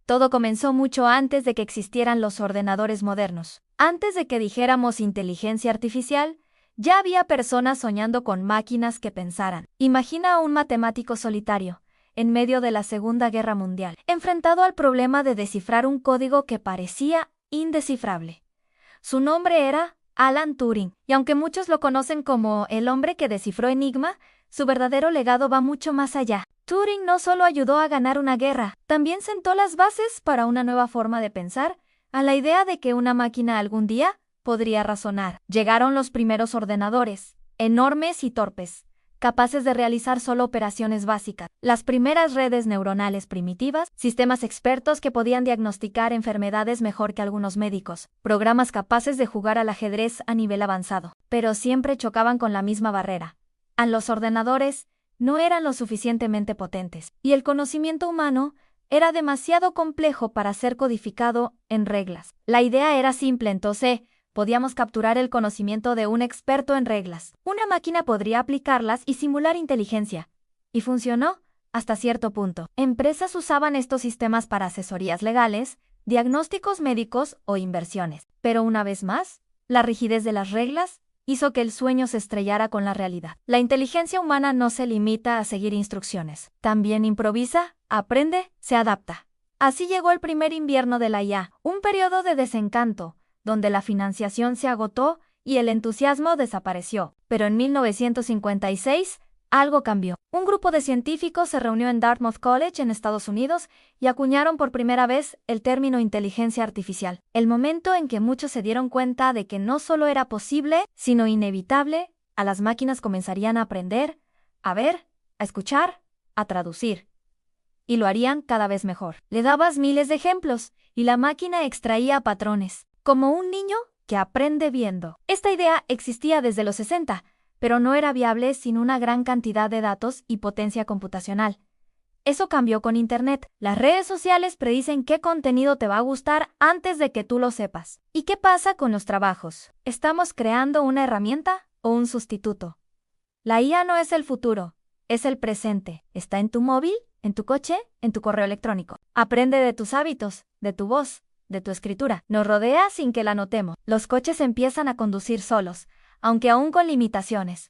Todo comenzó mucho antes de que existieran los ordenadores modernos. Antes de que dijéramos inteligencia artificial, ya había personas soñando con máquinas que pensaran. Imagina a un matemático solitario, en medio de la Segunda Guerra Mundial, enfrentado al problema de descifrar un código que parecía indescifrable. Su nombre era Alan Turing, y aunque muchos lo conocen como el hombre que descifró Enigma, su verdadero legado va mucho más allá. Turing no solo ayudó a ganar una guerra, también sentó las bases para una nueva forma de pensar, a la idea de que una máquina algún día podría razonar. Llegaron los primeros ordenadores, enormes y torpes, capaces de realizar solo operaciones básicas. Las primeras redes neuronales primitivas, sistemas expertos que podían diagnosticar enfermedades mejor que algunos médicos, programas capaces de jugar al ajedrez a nivel avanzado. Pero siempre chocaban con la misma barrera. A los ordenadores no eran lo suficientemente potentes, y el conocimiento humano era demasiado complejo para ser codificado en reglas. La idea era simple, entonces podíamos capturar el conocimiento de un experto en reglas. Una máquina podría aplicarlas y simular inteligencia. Y funcionó hasta cierto punto. Empresas usaban estos sistemas para asesorías legales, diagnósticos médicos o inversiones. Pero una vez más, la rigidez de las reglas hizo que el sueño se estrellara con la realidad. La inteligencia humana no se limita a seguir instrucciones. También improvisa, aprende, se adapta. Así llegó el primer invierno de la IA, un periodo de desencanto, donde la financiación se agotó y el entusiasmo desapareció. Pero en 1956, algo cambió. Un grupo de científicos se reunió en Dartmouth College en Estados Unidos y acuñaron por primera vez el término inteligencia artificial. El momento en que muchos se dieron cuenta de que no solo era posible, sino inevitable, a las máquinas comenzarían a aprender, a ver, a escuchar, a traducir. Y lo harían cada vez mejor. Le dabas miles de ejemplos y la máquina extraía patrones, como un niño que aprende viendo. Esta idea existía desde los 60, pero no era viable sin una gran cantidad de datos y potencia computacional. Eso cambió con Internet. Las redes sociales predicen qué contenido te va a gustar antes de que tú lo sepas. ¿Y qué pasa con los trabajos? ¿Estamos creando una herramienta o un sustituto? La IA no es el futuro, es el presente. Está en tu móvil, en tu coche, en tu correo electrónico. Aprende de tus hábitos, de tu voz, de tu escritura. Nos rodea sin que la notemos. Los coches empiezan a conducir solos, aunque aún con limitaciones.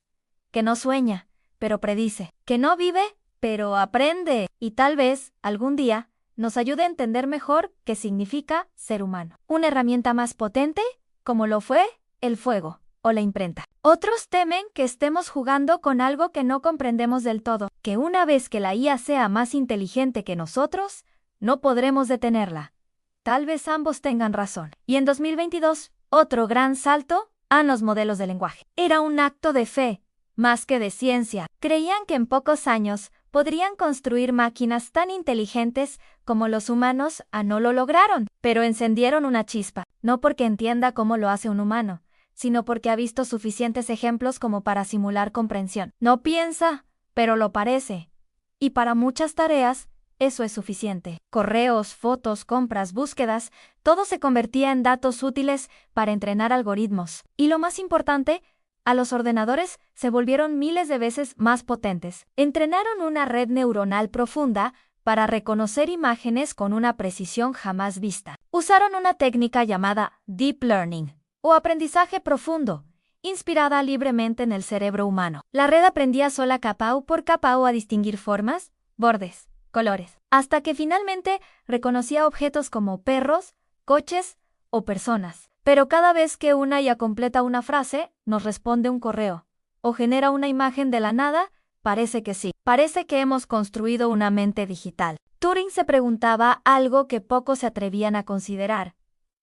Que no sueña, pero predice. Que no vive, pero aprende. Y tal vez, algún día, nos ayude a entender mejor qué significa ser humano. Una herramienta más potente, como lo fue el fuego o la imprenta. Otros temen que estemos jugando con algo que no comprendemos del todo, que una vez que la IA sea más inteligente que nosotros, no podremos detenerla. Tal vez ambos tengan razón. Y en 2022, otro gran salto a los modelos de lenguaje. Era un acto de fe, más que de ciencia. Creían que en pocos años podrían construir máquinas tan inteligentes como los humanos. No lo lograron, pero encendieron una chispa, no porque entienda cómo lo hace un humano, sino porque ha visto suficientes ejemplos como para simular comprensión. No piensa, pero lo parece. Y para muchas tareas, eso es suficiente. Correos, fotos, compras, búsquedas, todo se convertía en datos útiles para entrenar algoritmos. Y lo más importante, a los ordenadores se volvieron miles de veces más potentes. Entrenaron una red neuronal profunda para reconocer imágenes con una precisión jamás vista. Usaron una técnica llamada Deep Learning, o aprendizaje profundo, inspirada libremente en el cerebro humano. La red aprendía sola capa por capa a distinguir formas, bordes, colores, hasta que finalmente reconocía objetos como perros, coches o personas. Pero cada vez que una IA completa una frase, nos responde un correo, o genera una imagen de la nada, parece que sí. Parece que hemos construido una mente digital. Turing se preguntaba algo que pocos se atrevían a considerar.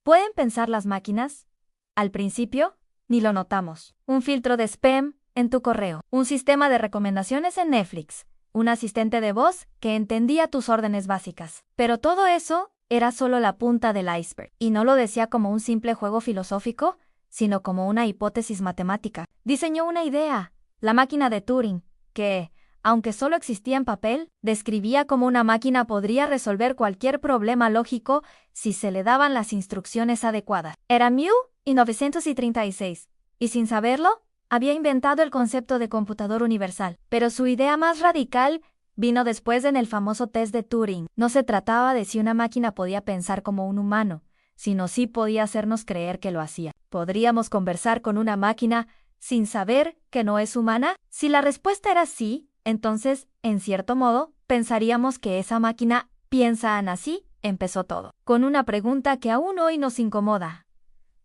¿Pueden pensar las máquinas? Al principio, ni lo notamos. Un filtro de spam en tu correo, un sistema de recomendaciones en Netflix, un asistente de voz que entendía tus órdenes básicas. Pero todo eso era solo la punta del iceberg. Y no lo decía como un simple juego filosófico, sino como una hipótesis matemática. Diseñó una idea, la máquina de Turing, que, aunque solo existía en papel, describía cómo una máquina podría resolver cualquier problema lógico si se le daban las instrucciones adecuadas. Era 1936, y sin saberlo, había inventado el concepto de computador universal. Pero su idea más radical vino después en el famoso test de Turing. No se trataba de si una máquina podía pensar como un humano, sino si podía hacernos creer que lo hacía. ¿Podríamos conversar con una máquina sin saber que no es humana? Si la respuesta era sí, entonces, en cierto modo, pensaríamos que esa máquina piensa así. Empezó todo con una pregunta que aún hoy nos incomoda.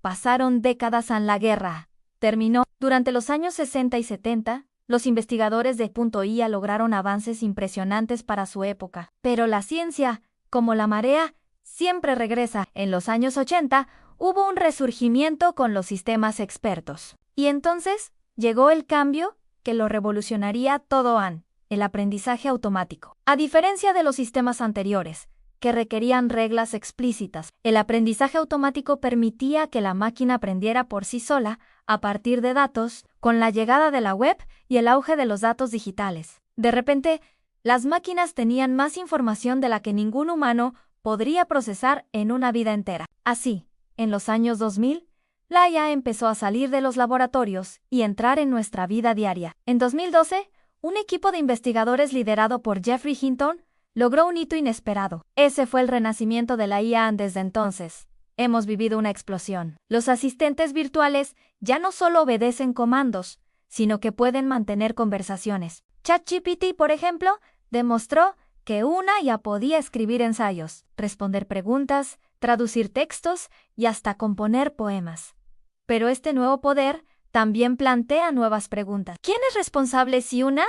Pasaron décadas en la guerra. Terminó. Durante los años 60 y 70, los investigadores de .ia lograron avances impresionantes para su época. Pero la ciencia, como la marea, siempre regresa. En los años 80, hubo un resurgimiento con los sistemas expertos. Y entonces, llegó el cambio que lo revolucionaría todo el aprendizaje automático. A diferencia de los sistemas anteriores, que requerían reglas explícitas, el aprendizaje automático permitía que la máquina aprendiera por sí sola a partir de datos. Con la llegada de la web y el auge de los datos digitales, de repente, las máquinas tenían más información de la que ningún humano podría procesar en una vida entera. Así, en los años 2000, la IA empezó a salir de los laboratorios y entrar en nuestra vida diaria. En 2012, un equipo de investigadores liderado por Geoffrey Hinton logró un hito inesperado. Ese fue el renacimiento de la IA. Desde entonces, hemos vivido una explosión. Los asistentes virtuales ya no solo obedecen comandos, sino que pueden mantener conversaciones. ChatGPT, por ejemplo, demostró que una IA podía escribir ensayos, responder preguntas, traducir textos y hasta componer poemas. Pero este nuevo poder también plantea nuevas preguntas. ¿Quién es responsable si una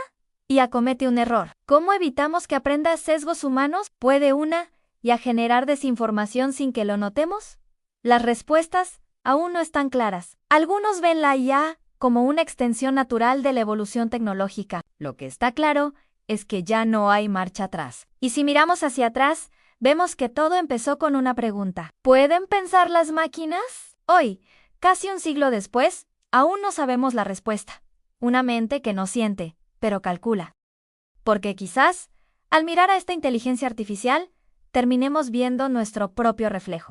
IA comete un error? ¿Cómo evitamos que aprenda sesgos humanos? ¿Puede una IA generar desinformación sin que lo notemos? Las respuestas aún no están claras. Algunos ven la IA como una extensión natural de la evolución tecnológica. Lo que está claro es que ya no hay marcha atrás. Y si miramos hacia atrás, vemos que todo empezó con una pregunta. ¿Pueden pensar las máquinas? Hoy, casi un siglo después, aún no sabemos la respuesta. Una mente que no siente, pero calcula. Porque quizás, al mirar a esta inteligencia artificial, terminemos viendo nuestro propio reflejo.